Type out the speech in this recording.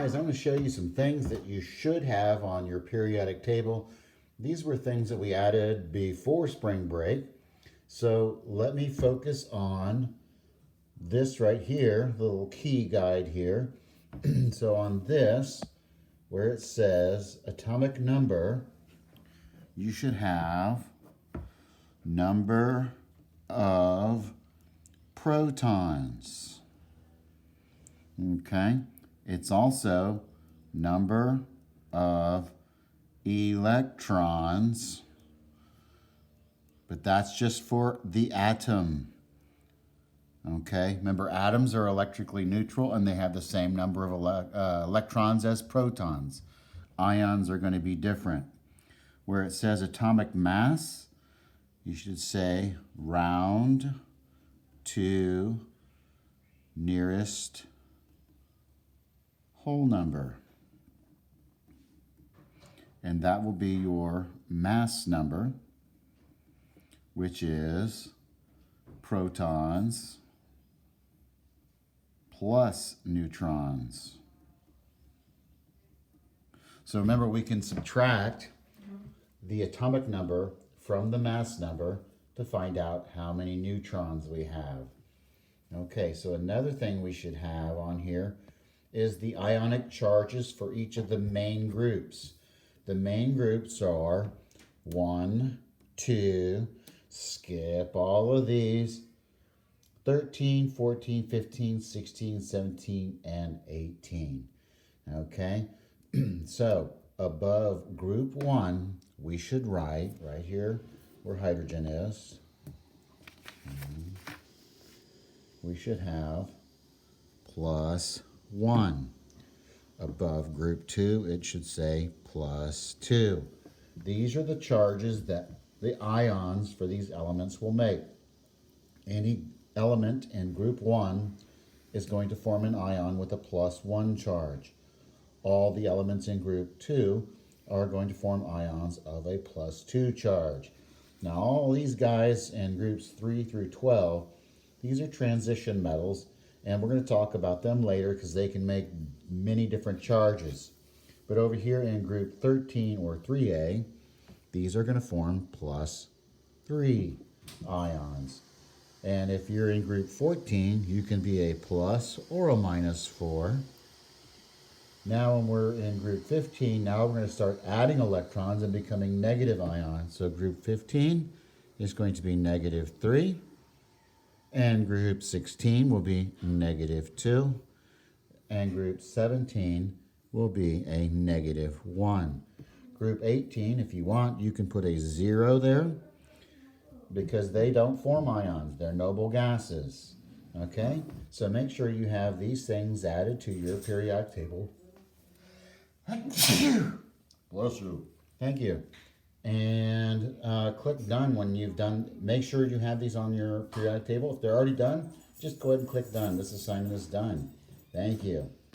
guys, I'm going to show you some things that you should have on your periodic table. These were things that we added before spring break. So let me focus on this right here, the little key guide here. So on this, where it says atomic number, you should have number of protons. Okay, it's also number of electrons, but that's just for the atom. Okay, remember atoms are electrically neutral and they have the same number of electrons as protons. Ions are going to be different. Where it says atomic mass, you should say round to nearest whole number. And that will be your mass number, which is protons plus neutrons. So remember, we can subtract the atomic number from the mass number to find out how many neutrons we have. Okay, so another thing we should have on here is the ionic charges for each of the main groups. The main groups are 1, 2, skip all of these, 13, 14, 15, 16, 17, and 18. Okay, so above group 1, we should write right here where hydrogen is. We should have plus 1. Above group 2, it should say plus 2. These are the charges that the ions for these elements will make. Any element in group 1 is going to form an ion with a plus 1 charge. All the elements in group 2 are going to form ions of a plus 2 charge. Now all these guys in groups 3 through 12, these are transition metals, and we're going to talk about them later because they can make many different charges. But over here in group 13 or 3A, these are going to form plus 3 ions. And if you're in group 14, you can be a plus or a minus 4. Now when we're in group 15, now we're going to start adding electrons and becoming negative ions. So group 15 is going to be negative 3. And group 16 will be negative 2. And group 17 will be a negative 1. Group 18, if you want, you can put a 0 there because they don't form ions. They're noble gases. Okay? So make sure you have these things added to your periodic table. Bless you. Thank you. And click done when you've done. Make sure you have these on your periodic table. If they're already done, just go ahead and click done. This assignment is done. Thank you.